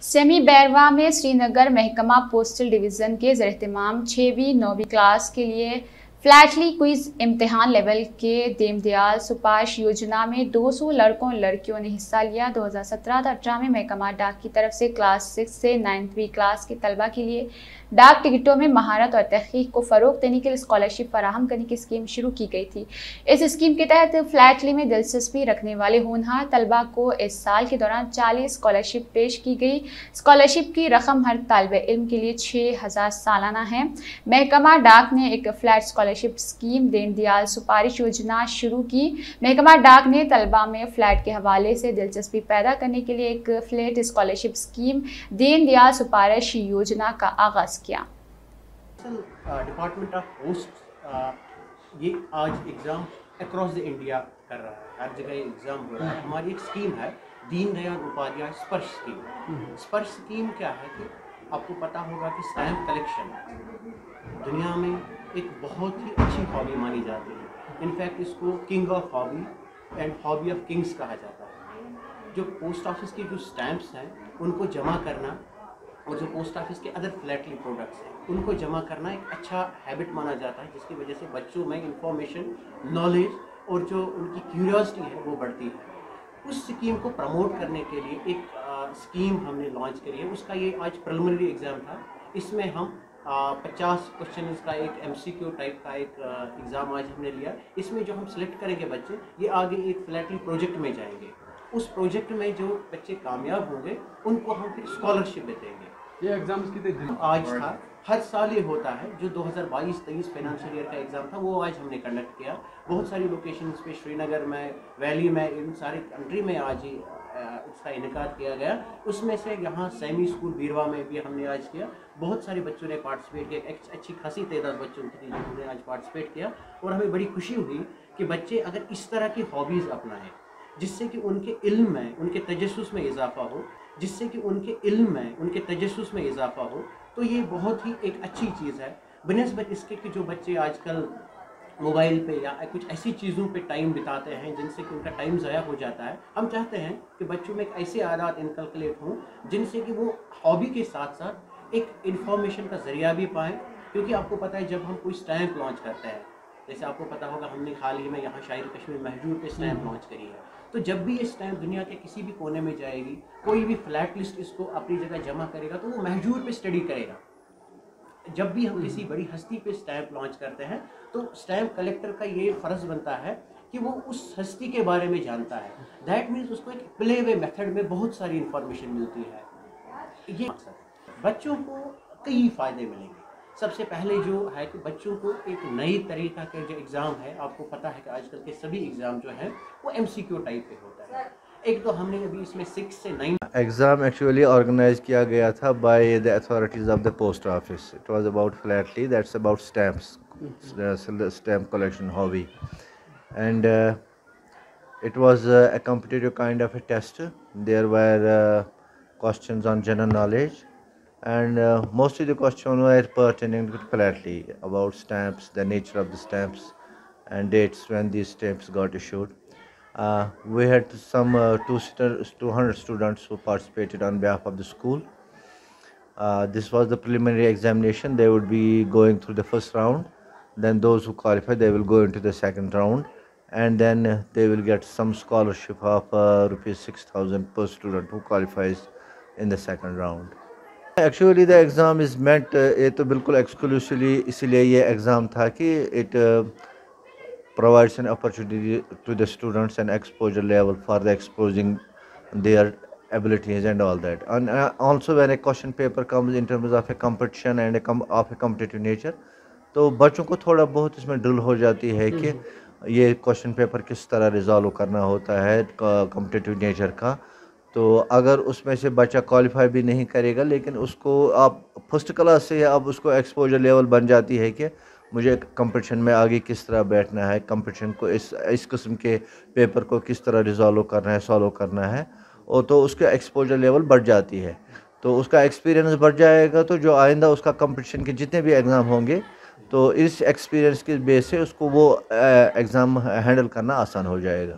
Semi Bairwa में श्रीनगर महकमा postal division के ज़ेर-एहतमाम 6वीं 9वीं क्लास के लिए फ्लैटली क्विज़ इम्तिहान लेवल के दीनदयाल सुपारिश योजना में 200 लड़कों और लड़कियों ने हिस्सा लिया। 2017-18 में महकमा डाक की तरफ से क्लास 6 से 9वीं क्लास के तलबा के लिए डाक टिकटों में महारत और तहक़ीक़ को फ़रोग़ देने के लिए स्कॉलरशिप फराहम करने की स्कीम शुरू की गई थी। इस स्कीम के तहत फ्लैटली में दिलचस्पी रखने वाले होनहार तलबा को इस साल के दौरान 40 स्कॉलरशिप पेश की गई। स्कॉलरशिप की रकम हर तालिबे इल्म के लिए 6000 सालाना है। महकमा डाक ने एक फ्लैट स्कॉलरशिप स्कीम दीनदयाल सुपारिश योजना शुरू की। महकमा डाक ने तलबा में फ्लैट के हवाले से दिलचस्पी पैदा करने के लिए एक फ्लैट स्कॉलरशिप स्कीम दीनदयाल सुपारिश योजना का आगाज़ किया। डिपार्टमेंट ऑफ पोस्ट ये आज एग्ज़ाम अक्रॉस द इंडिया कर रहा है, हर जगह एग्ज़ाम हो रहा है। हमारी एक स्कीम है दीनदयाल उपाध्याय स्पर्श स्कीम। स्पर्श स्कीम क्या है कि आपको पता होगा कि स्टैम्प कलेक्शन दुनिया में एक बहुत ही अच्छी हॉबी मानी जाती है। इनफैक्ट इसको king of hobby and hobby of Kings कहा जाता है। जो पोस्ट ऑफिस के जो स्टैम्प्स हैं उनको जमा करना और जो पोस्ट ऑफिस के अदर फ्लैटली प्रोडक्ट्स हैं उनको जमा करना एक अच्छा हैबिट माना जाता है, जिसकी वजह से बच्चों में इंफॉर्मेशन, नॉलेज और जो उनकी क्यूरियोसिटी है वो बढ़ती है। उस स्कीम को प्रमोट करने के लिए एक स्कीम हमने लॉन्च करी है। उसका ये आज प्रिलिमिनरी एग्ज़ाम था। इसमें हम 50 क्वेश्चन का एक MCQ टाइप का एक एग्ज़ाम आज हमने लिया। इसमें जो हम सिलेक्ट करेंगे बच्चे, ये आगे एक फ्लैटली प्रोजेक्ट में जाएंगे। उस प्रोजेक्ट में जो बच्चे कामयाब होंगे उनको हम फिर स्कॉलरशिप देंगे। ये एग्जाम कितने आज था, हर साल ये होता है। जो 2022-23 फाइनेंशियल ईयर का एग्ज़ाम था वो आज हमने कंडक्ट किया। बहुत सारी लोकेशंस पे, श्रीनगर में, वैली में, इन सारी कंट्री में आज ही इसका इनेकाद किया गया। उसमें से यहाँ सेमी स्कूल बीरवा में भी हमने आज किया। बहुत सारे बच्चों ने पार्टिसिपेट किया, एक अच्छी खासी तादाद बच्चों की थी जिन्होंने आज पार्टिसिपेट किया। और हमें बड़ी खुशी हुई कि बच्चे अगर इस तरह की हॉबीज़ अपनाएं जिससे कि उनके इल्म में, उनके तजस्सुस में इजाफा हो, जिससे कि उनके इल्म में, उनके तजस्सुस में इजाफा हो, तो ये बहुत ही एक अच्छी चीज़ है बनिस्बत इसके कि जो बच्चे आजकल मोबाइल पे या कुछ ऐसी चीज़ों पे टाइम बिताते हैं जिनसे कि उनका टाइम ज़ाया हो जाता है। हम चाहते हैं कि बच्चों में एक ऐसे आदत इनकलकुलेट हों जिनसे कि वो हॉबी के साथ साथ एक इन्फॉर्मेशन का ज़रिया भी पाएँ। क्योंकि आपको पता है जब हम कोई स्टैम्प लॉन्च करते हैं, जैसे आपको पता होगा हमने हाल ही में यहाँ शायर कश्मीर महजूर पे स्टैम्प लॉन्च करी है, तो जब भी ये स्टैम्प दुनिया के किसी भी कोने में जाएगी, कोई भी फ्लैट लिस्ट इसको अपनी जगह जमा करेगा तो वो महजूर पे स्टडी करेगा। जब भी हम किसी बड़ी हस्ती पे स्टैम्प लॉन्च करते हैं तो स्टैम्प कलेक्टर का ये फ़र्ज़ बनता है कि वो उस हस्ती के बारे में जानता है। दैट मीन्स उसको एक प्ले वे मेथड में बहुत सारी इंफॉर्मेशन मिलती है। ये बच्चों को कई फ़ायदे मिलेंगे। सबसे पहले जो है कि बच्चों को एक नई तरीक़ा के जो एग्ज़ाम है, आपको पता है कि आजकल के सभी एग्ज़ाम जो हैं वो MCQ टाइप पे होता है। एक तो हमने अभी इसमें 6 से 9 एग्ज़ाम एक्चुअली ऑर्गेनाइज किया गया था by the authorities of the post office. It was about Flatley, that's about stamps, stamp collection hobby, and it was a competitive kind of a test. There were questions on general knowledge, and mostly the questions were pertaining to flatly about stamps, the nature of the stamps, and dates when these stamps got issued. We had some 200 students who participated on behalf of the school. This was the preliminary examination. They would be going through the first round. Then those who qualify, they will go into the second round, and then they will get some scholarship of rupees 6,000 per student who qualifies in the second round. Actually the exam is meant, ये तो बिल्कुल exclusively इसीलिए ये exam था कि it provides an opportunity to the students and exposure level for the exposing their abilities and all that. And also when a question paper comes in terms of a competition and of a competitive nature, तो बच्चों को थोड़ा बहुत इसमें drill हो जाती है कि ये क्वेश्चन पेपर किस तरह रिजॉल्व करना होता है कॉम्पिटिटिव नेचर का। तो अगर उसमें से बच्चा क्वालिफाई भी नहीं करेगा लेकिन उसको आप फर्स्ट क्लास से अब उसको एक्सपोजर लेवल बन जाती है कि मुझे कंपटीशन में आगे किस तरह बैठना है, कंपटीशन को इस किस्म के पेपर को किस तरह रिजॉल्व करना है, सॉल्व करना है, और तो उसका एक्सपोजर लेवल बढ़ जाती है। तो उसका एक्सपीरियंस बढ़ जाएगा तो जो आइंदा उसका कंपटीशन के जितने भी एग्ज़ाम होंगे तो इस एक्सपीरियंस के बेस से उसको वो एग्ज़ाम हैंडल करना आसान हो जाएगा।